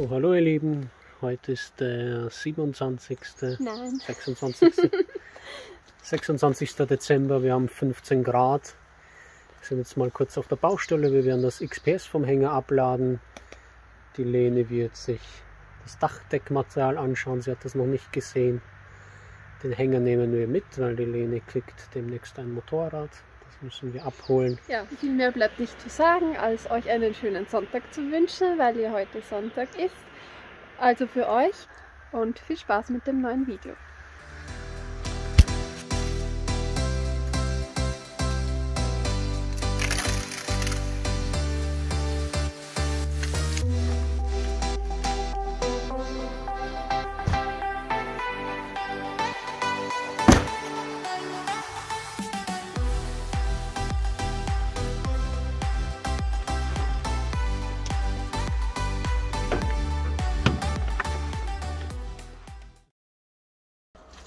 So, hallo ihr Lieben, heute ist der 27. Nein. 26. Dezember, wir haben 15 Grad. Wir sind jetzt mal kurz auf der Baustelle, wir werden das XPS vom Hänger abladen. Die Lene wird sich das Dachdeckmaterial anschauen, sie hat das noch nicht gesehen. Den Hänger nehmen wir mit, weil die Lene kriegt demnächst ein Motorrad. Das müssen wir abholen. Ja, viel mehr bleibt nicht zu sagen, als euch einen schönen Sonntag zu wünschen, weil ihr heute Sonntag ist. Also für euch und viel Spaß mit dem neuen Video.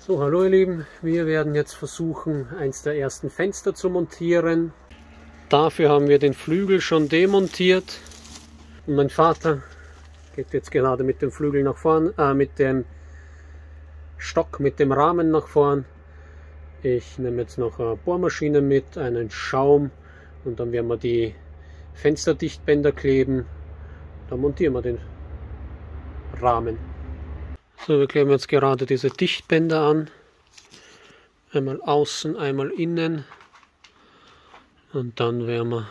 So, hallo ihr Lieben, wir werden jetzt versuchen, eins der ersten Fenster zu montieren. Dafür haben wir den Flügel schon demontiert. Und mein Vater geht jetzt gerade mit dem Flügel nach vorn, mit dem Stock, mit dem Rahmen nach vorn. Ich nehme jetzt noch eine Bohrmaschine mit, einen Schaum und dann werden wir die Fensterdichtbänder kleben. Dann montieren wir den Rahmen. So, wir kleben jetzt gerade diese Dichtbänder an. Einmal außen, einmal innen. Und dann werden wir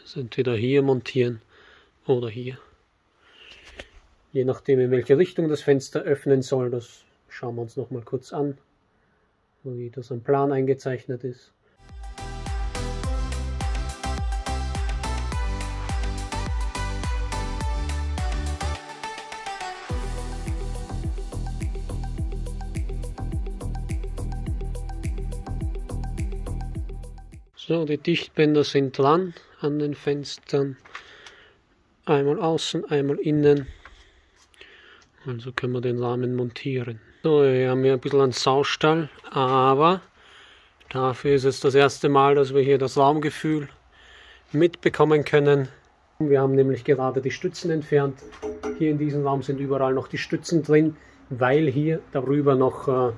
es entweder hier montieren oder hier. Je nachdem, in welche Richtung das Fenster öffnen soll, das schauen wir uns noch mal kurz an, wie das am Plan eingezeichnet ist. So, die Dichtbänder sind dran an den Fenstern. Einmal außen, einmal innen. Also können wir den Rahmen montieren. So, wir haben hier ein bisschen einen Saustall, aber dafür ist es das erste Mal, dass wir hier das Raumgefühl mitbekommen können. Wir haben nämlich gerade die Stützen entfernt. Hier in diesem Raum sind überall noch die Stützen drin, weil hier darüber noch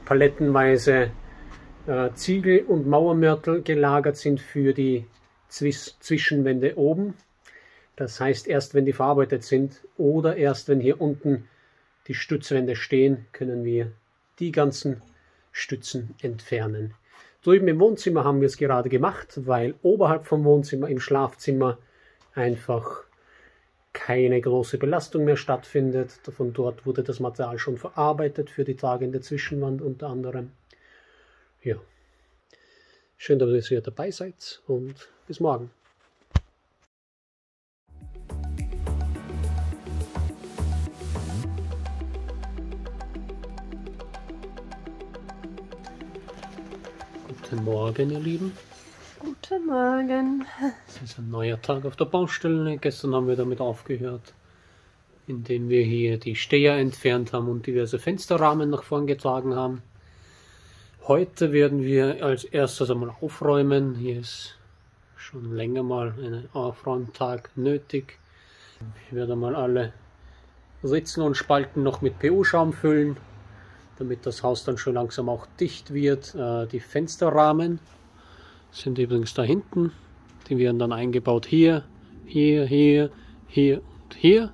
palettenweise Ziegel und Mauermörtel gelagert sind für die Zwischenwände oben. Das heißt, erst wenn die verarbeitet sind oder erst wenn hier unten die Stützwände stehen, können wir die ganzen Stützen entfernen. Drüben im Wohnzimmer haben wir es gerade gemacht, weil oberhalb vom Wohnzimmer im Schlafzimmer einfach keine große Belastung mehr stattfindet. Von dort wurde das Material schon verarbeitet für die tragende Zwischenwand unter anderem. Ja, schön, dass ihr dabei seid und bis morgen. Guten Morgen, ihr Lieben. Guten Morgen. Es ist ein neuer Tag auf der Baustelle. Gestern haben wir damit aufgehört, indem wir hier die Steher entfernt haben und diverse Fensterrahmen nach vorn getragen haben. Heute werden wir als erstes einmal aufräumen. Hier ist schon länger mal ein Aufräumtag nötig. Ich werde mal alle Ritzen und Spalten noch mit PU-Schaum füllen, damit das Haus dann schon langsam auch dicht wird. Die Fensterrahmen sind übrigens da hinten. Die werden dann eingebaut hier, hier, hier, hier und hier.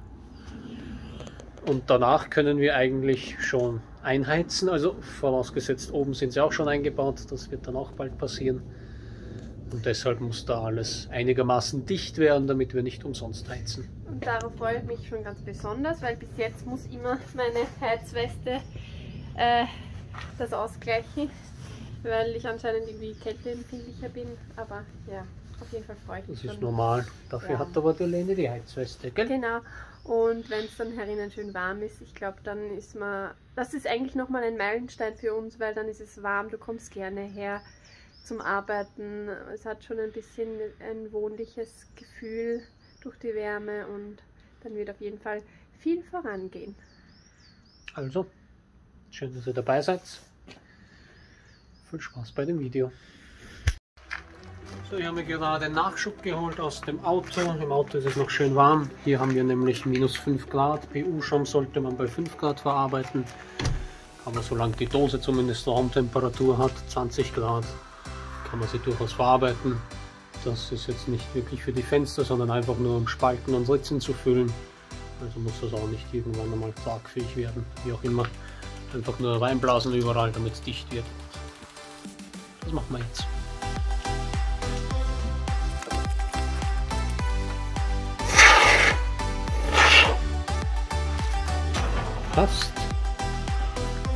Und danach können wir eigentlich schon einheizen, also vorausgesetzt oben sind sie auch schon eingebaut, das wird dann auch bald passieren. Und deshalb muss da alles einigermaßen dicht werden, damit wir nicht umsonst heizen. Und darauf freue ich mich schon ganz besonders, weil bis jetzt muss immer meine Heizweste das ausgleichen, weil ich anscheinend irgendwie kälteempfindlicher bin, aber ja. Auf jeden Fall freue ich mich. Das ist normal. Dafür hat aber die Lene die Heizweste, gell? Genau. Und wenn es dann herinnen schön warm ist, ich glaube, dann ist man... Das ist eigentlich nochmal ein Meilenstein für uns, weil dann ist es warm, du kommst gerne her zum Arbeiten. Es hat schon ein bisschen ein wohnliches Gefühl durch die Wärme und dann wird auf jeden Fall viel vorangehen. Also, schön, dass ihr dabei seid. Viel Spaß bei dem Video. So, ich habe mir gerade Nachschub geholt aus dem Auto. Im Auto ist es noch schön warm. Hier haben wir nämlich minus 5 Grad. PU-Schaum sollte man bei 5 Grad verarbeiten. Aber solange die Dose zumindest Raumtemperatur hat, 20 Grad, kann man sie durchaus verarbeiten. Das ist jetzt nicht wirklich für die Fenster, sondern einfach nur um Spalten und Ritzen zu füllen. Also muss das auch nicht irgendwann einmal tragfähig werden, wie auch immer. Einfach nur reinblasen überall, damit es dicht wird. Das machen wir jetzt. Passt.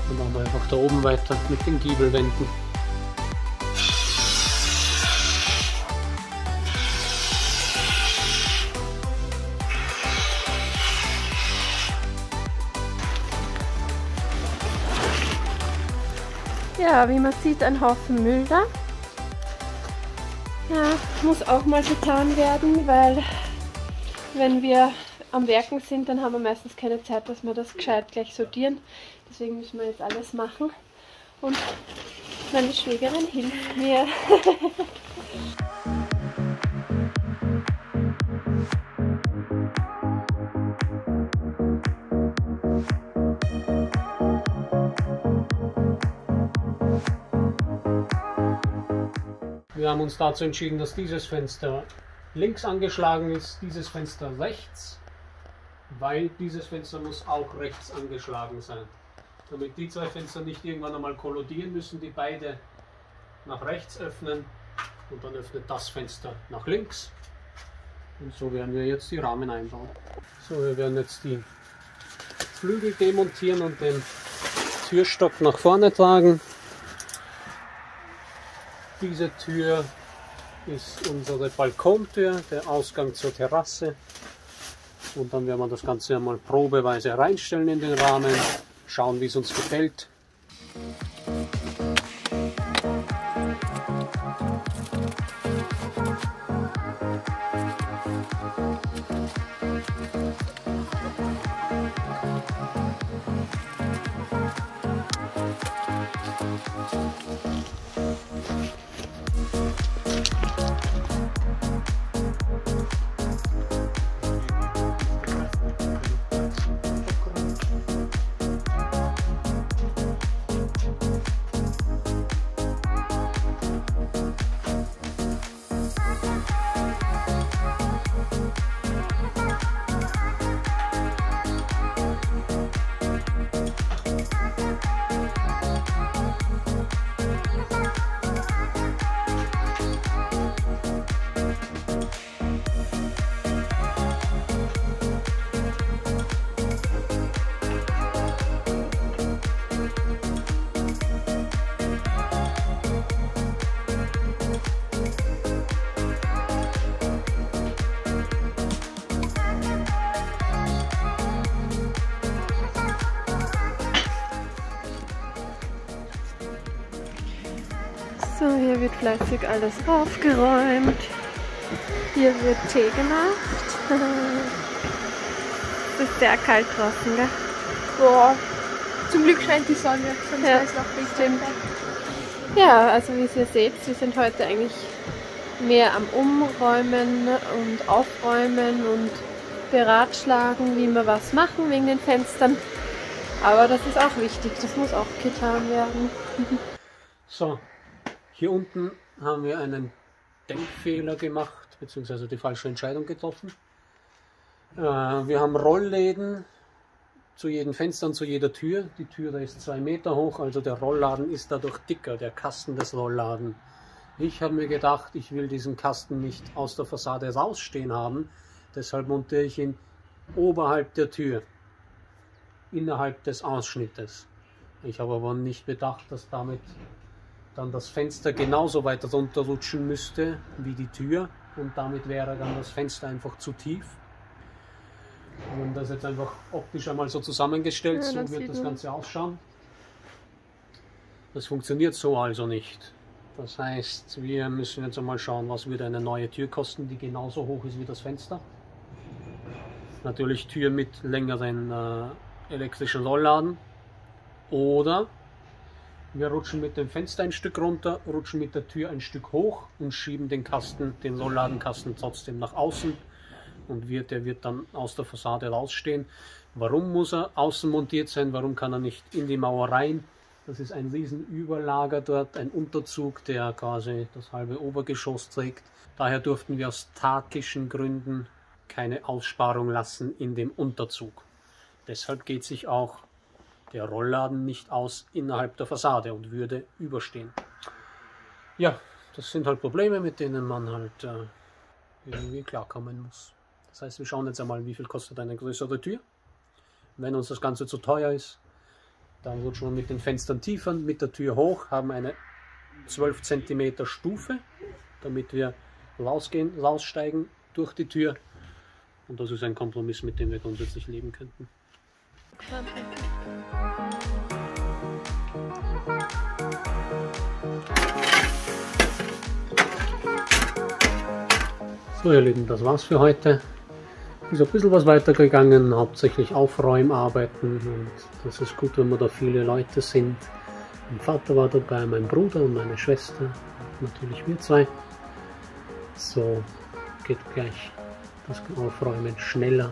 Dann machen wir einfach da oben weiter mit den Giebelwänden. Ja, wie man sieht, ein Haufen Müll da. Ja, muss auch mal getan werden, weil wenn wir am Werken sind, dann haben wir meistens keine Zeit, dass wir das gescheit gleich sortieren. Deswegen müssen wir jetzt alles machen. Und meine Schwägerin hilft mir. Wir haben uns dazu entschieden, dass dieses Fenster links angeschlagen ist, dieses Fenster rechts, weil dieses Fenster muss auch rechts angeschlagen sein. Damit die zwei Fenster nicht irgendwann einmal kollidieren, müssen die beide nach rechts öffnen und dann öffnet das Fenster nach links. Und so werden wir jetzt die Rahmen einbauen. So, wir werden jetzt die Flügel demontieren und den Türstock nach vorne tragen. Diese Tür ist unsere Balkontür, der Ausgang zur Terrasse. Und dann werden wir das Ganze einmal probeweise reinstellen in den Rahmen, schauen, wie es uns gefällt. So, hier wird fleißig alles aufgeräumt. Hier wird Tee gemacht. Es ist sehr kalt draußen, gell? Boah, zum Glück scheint die Sonne, sonst Ja, wäre es noch richtig stimmt. kalt. Ja, also wie ihr seht, wir sind heute eigentlich mehr am Umräumen und Aufräumen und beratschlagen, wie wir was machen wegen den Fenstern. Aber das ist auch wichtig, das muss auch getan werden. So, hier unten haben wir einen Denkfehler gemacht, beziehungsweise die falsche Entscheidung getroffen. Wir haben Rollläden zu jedem Fenster und zu jeder Tür. Die Tür ist 2 Meter hoch, also der Rollladen ist dadurch dicker, der Kasten des Rollladen. Ich habe mir gedacht, ich will diesen Kasten nicht aus der Fassade rausstehen haben, deshalb montiere ich ihn oberhalb der Tür, innerhalb des Ausschnittes. Ich habe aber nicht bedacht, dass damit dann das Fenster genauso weit runterrutschen müsste wie die Tür und damit wäre dann das Fenster einfach zu tief. Wir haben das jetzt einfach optisch einmal so zusammengestellt, Ja, so das wird sieht das man. Ganze ausschauen. Das funktioniert so also nicht. Das heißt, wir müssen jetzt einmal schauen, was würde eine neue Tür kosten, die genauso hoch ist wie das Fenster. Natürlich Tür mit längeren elektrischen Rollladen. Oder Wir rutschen mit dem Fenster ein Stück runter, rutschen mit der Tür ein Stück hoch und schieben den Kasten, den Rollladenkasten trotzdem nach außen. Und der wird dann aus der Fassade rausstehen. Warum muss er außen montiert sein? Warum kann er nicht in die Mauer rein? Das ist ein riesen Überlager dort, ein Unterzug, der quasi das halbe Obergeschoss trägt. Daher durften wir aus statischen Gründen keine Aussparung lassen in dem Unterzug. Deshalb geht sich auch der Rollladen nicht aus innerhalb der Fassade und würde überstehen. Ja, das sind halt Probleme, mit denen man halt irgendwie klarkommen muss. Das heißt, wir schauen jetzt einmal, wie viel kostet eine größere Tür. Wenn uns das Ganze zu teuer ist, dann rutschen wir mit den Fenstern tiefer, mit der Tür hoch, haben eine 12 cm Stufe, damit wir raussteigen durch die Tür. Und das ist ein Kompromiss, mit dem wir grundsätzlich leben könnten. So ihr Lieben, das war's für heute. Ist ein bisschen was weitergegangen, hauptsächlich Aufräumarbeiten, und das ist gut, wenn wir da viele Leute sind. Mein Vater war dabei, mein Bruder und meine Schwester, natürlich wir zwei. So geht gleich das Aufräumen schneller.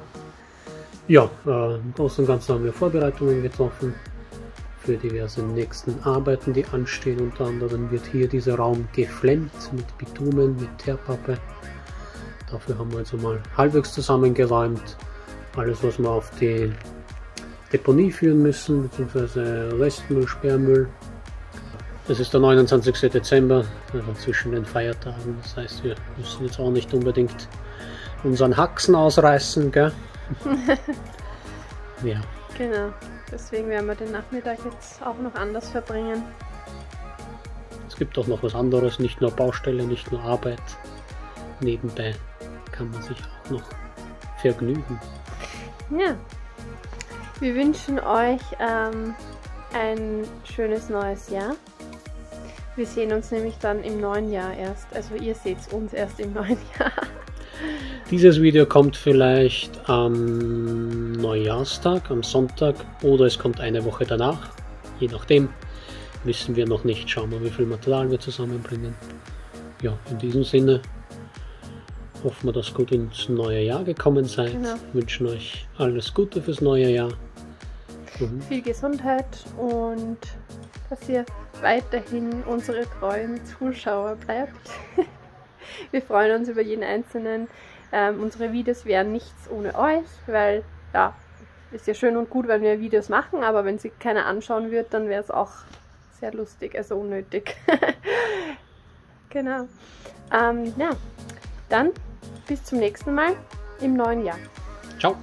Ja, im Großen und Ganzen haben wir Vorbereitungen getroffen für diverse nächsten Arbeiten, die anstehen. Unter anderem wird hier dieser Raum geflemmt mit Bitumen, mit Teerpappe. Dafür haben wir also mal halbwegs zusammengeräumt. Alles, was wir auf die Deponie führen müssen, beziehungsweise Restmüll, Sperrmüll. Es ist der 29. Dezember, also zwischen den Feiertagen. Das heißt, wir müssen jetzt auch nicht unbedingt unseren Haxen ausreißen, gell? Ja. Genau, deswegen werden wir den Nachmittag jetzt auch noch anders verbringen. Es gibt auch noch was anderes, nicht nur Baustelle, nicht nur Arbeit. Nebenbei kann man sich auch noch vergnügen. Ja, wir wünschen euch ein schönes neues Jahr. Wir sehen uns nämlich dann im neuen Jahr erst, also ihr seht uns erst im neuen Jahr. Dieses Video kommt vielleicht am Neujahrstag, am Sonntag, oder es kommt eine Woche danach. Je nachdem, wissen wir noch nicht. Schauen wir, wie viel Material wir zusammenbringen. Ja, in diesem Sinne hoffen wir, dass ihr gut ins neue Jahr gekommen seid. Genau. Wünschen euch alles Gute fürs neue Jahr. Viel Gesundheit und dass ihr weiterhin unsere treuen Zuschauer bleibt. Wir freuen uns über jeden einzelnen. Unsere Videos wären nichts ohne euch, weil ja, ist ja schön und gut, wenn wir Videos machen, aber wenn sie keiner anschauen wird, dann wäre es auch sehr lustig, also unnötig. Genau. Ja, dann bis zum nächsten Mal im neuen Jahr. Ciao.